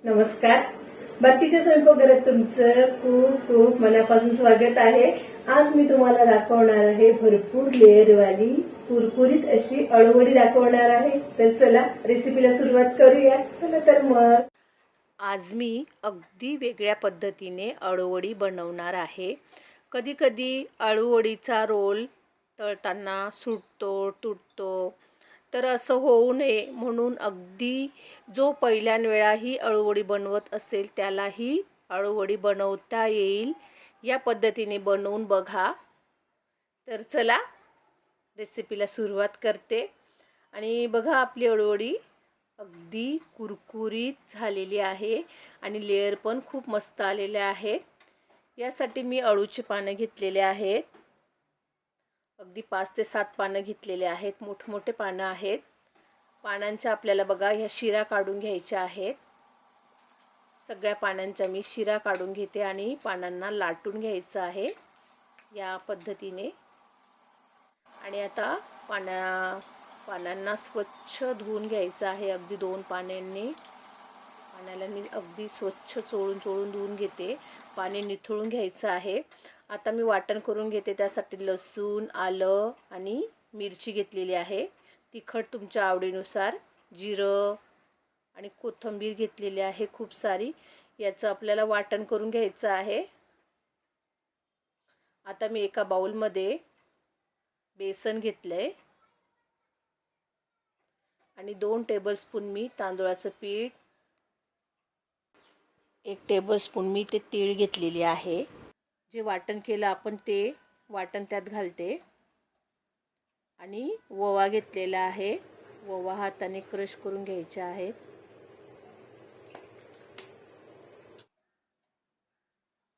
नमस्कार. भक्तीच्या स्वयंपाकघरात तुमचं खूप खूप मनापासून स्वागत आहे. आज मी तुम्हाला दाखवणार आहे भरपूर लेअरवाली कुरकुरीत अशी अळूवडी दाखवणार आहे. तर चला रेसिपीला सुरुवात करूया. चला तर मग आज मी अगदी वेगळ्या पद्धतीने अळूवडी बनवणार आहे. कधी कधी अळूवडीचा रोल तळताना सुटतो तुटतो, तर असं होऊ नये म्हणून अगदी जो पहिल्यांदा ही अळूवडी बनवत असेल त्यालाही अळूवडी बनवता येईल या पद्धतीने बनवून बघा. तर चला रेसिपीला सुरुवात करते. आणि बघा आपली अळूवडी अगदी कुरकुरीत झालेली आहे आणि लेअर पण खूप मस्त आलेले आहेत. यासाठी मी अळूची पानं घेतलेले आहेत. अगदी 5 ते 7 पानं घेतलेले आहेत. मोठमोठे पानं आहेत. पानांच्या आपल्याला बघा ह्या शिरा काढून घ्यायच्या आहेत. सगळ्या पानांच्या मी शिरा काढून घेते आणि पानांना लाटून घ्यायचं आहे या पद्धतीने. आणि आता पानांना स्वच्छ धुवून घ्यायचं आहे. अगदी 2 पाण्याने पाण्याला मी अगदी स्वच्छ चोळून धुवून घेते. पाणी निथळून घ्यायचं आहे. आता मी वाटण करून घेते. त्यासाठी लसूण, आलं आणि मिरची घेतलेली आहे. तिखट तुमच्या आवडीनुसार, जिरं आणि कोथिंबीर घेतलेली आहे खूप सारी. याचं आपल्याला वाटण करून घ्यायचं आहे. आता मी एका बाउलमध्ये बेसन घेतलंय आणि 2 टेबलस्पून मी तांदूळाचं पीठ, 1 टेबलस्पून मी ते तीळ घेतलेली आहे. जे वाटण केलं आपण ते वाटण त्यात घालते. आणि ओवा घेतलेला आहे. ओवा हाताने क्रश करून घ्यायचे आहेत.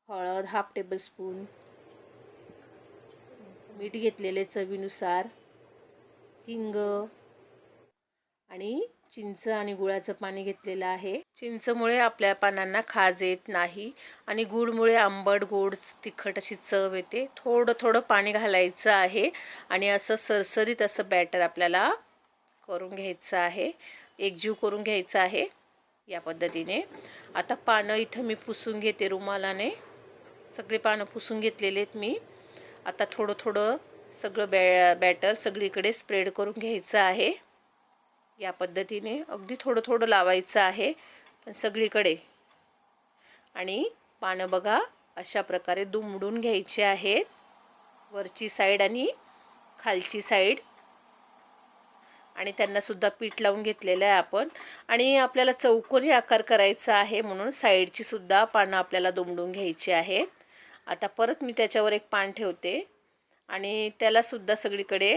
हळद 1/2 टेबलस्पून, मीठ घेतलेले चवीनुसार, हिंग आणि चिंच आणि गुळाचं पाणी घेतलेलं आहे. चिंचमुळे आपल्या पानांना खाज येत नाही आणि गुळमुळे आंबट गोड तिखट अशी चव येते. थोडं थोडं पाणी घालायचं आहे आणि असं सरसरीत असं बॅटर आपल्याला करून घ्यायचं आहे. एकजीव करून घ्यायचं आहे या पद्धतीने. आता पानं इथं मी पुसून घेते रुमालाने. सगळे पानं पुसून घेतलेले आहेत मी. आता थोडं थोडं सगळं बॅटर सगळीकडे स्प्रेड करून घ्यायचं आहे या पद्धतीने. अगदी थोडं थोडं लावायचं आहे पण सगळीकडे. आणि पानं बघा अशा प्रकारे दुमडून घ्यायचे आहेत, वरची साईड आणि खालची साईड. आणि त्यांना सुद्धा पीठ लावून घेतलेलं आहे आपण. आणि आपल्याला चौकोनी आकार करायचा आहे म्हणून साईडची सुद्धा पानं आपल्याला दुमडून घ्यायची आहेत. आता परत मी त्याच्यावर एक पान ठेवते आणि त्याला सुद्धा सगळीकडे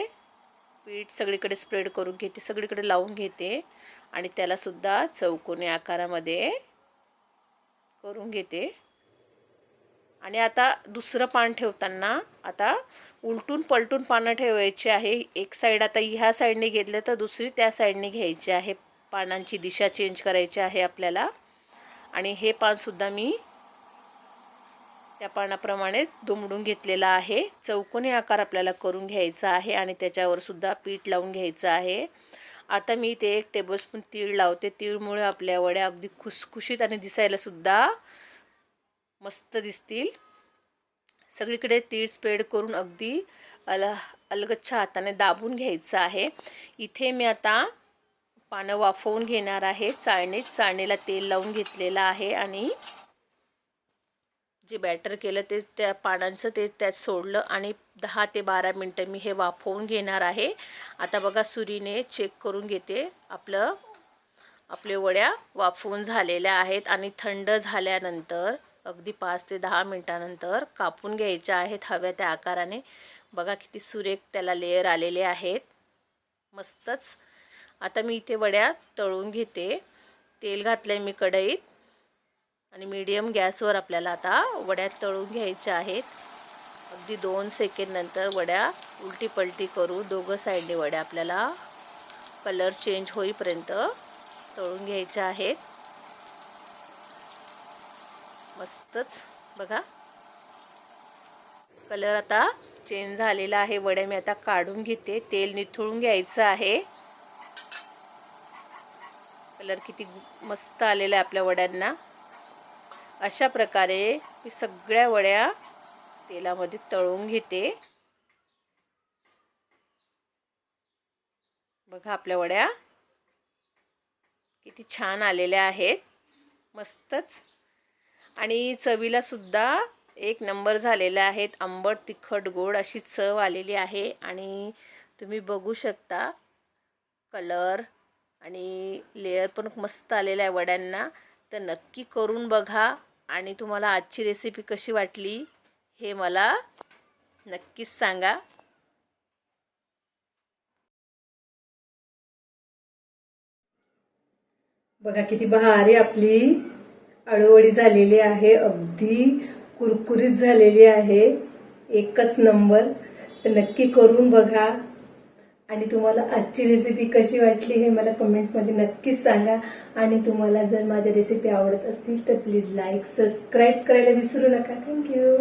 पीठ सगळीकडे स्प्रेड करून घेते, सगळीकडे लावून घेते आणि त्याला सुद्धा चौकोनी आकारामध्ये करून घेते. आणि आता दुसरं पान ठेवताना आता उलटून पलटून पानं ठेवायची आहे. एक साईड आता ह्या साईडने घेतलं तर दुसरी त्या साईडने घ्यायची आहे. पानांची दिशा चेंज करायची आहे आपल्याला. आणि हे पानसुद्धा मी त्या पानाप्रमाणे दुमडून घेतलेला आहे. चौकोनी आकार आपल्याला करून घ्यायचा आहे आणि त्याच्यावर सुद्धा पीठ लावून घ्यायचं आहे. आता मी इथे 1 टेबलस्पून तीळ लावते. तीळमुळे आपल्या वड्या अगदी खुसखुशीत आणि दिसायला सुद्धा मस्त दिसतील. सगळीकडे तीळ स्प्रेड करून अगदी अलगच्छ हाताने दाबून घ्यायचं आहे. इथे मी आता पानं वाफवून घेणार आहे. चाळणीला तेल लावून घेतलेलं आहे आणि जे बॅटर केलं ते त्या पानांचं ते त्यात सोडलं आणि 10 ते 12 मिनटं मी हे वाफवून घेणार आहे. आता बघा सुरीने चेक करून घेते. आपले वड्या वाफवून झालेल्या आहेत आणि थंड झाल्यानंतर अगदी 5 ते 10 मिनटानंतर कापून घ्यायच्या आहेत हव्या त्या आकाराने. बघा किती सुरेख त्याला लेयर आलेले आहेत, मस्तच. आता मी इथे वड्या तळून घेते. तेल घातलंय मी कढईत आणि मीडियम गॅसवर आपल्याला आता वड्या तळून घ्यायच्या आहेत. अगदी 2 सेकंड नंतर वड्या उलटी पलटी करू दोघं साईडने वड्या आपल्याला कलर चेंज होईपर्यंत तळून घ्यायच्या आहेत. मस्तच बघा कलर आता चेंज झालेला आहे. वड्या मी आता काढून घेते. तेल निथळून घ्यायचं आहे. कलर किती मस्त आलेला आहे आपल्या वड्यांना. अशा प्रकारे मी सगळ्या वड्या तेलामध्ये तळून घेते. बघा आपल्या वड्या किती छान आलेल्या आहेत, मस्तच. आणि चवीला सुद्धा एक नंबर झालेल्या आहेत. आंबट तिखट गोड अशी चव आलेली आहे. आणि तुम्ही बघू शकता कलर आणि लेयर पण मस्त आलेला आहे वड्यांना. तर नक्की करून बघा आणि तुम्हाला आजची रेसिपी कशी वाटली हे मला नक्कीच सांगा. बघा किती भारी आपली अळूवडी झालेली आहे, अगदी कुरकुरीत झालेली आहे, एकच नंबर. तर नक्की करून बघा आणि तुम्हाला आजची रेसिपी कशी वाटली हे मला कमेंटमध्ये नक्कीच सांगा. आणि तुम्हाला जर माझ्या रेसिपी आवडत असतील तर प्लीज लाईक सबस्क्राईब करायला विसरू नका. थँक्यू.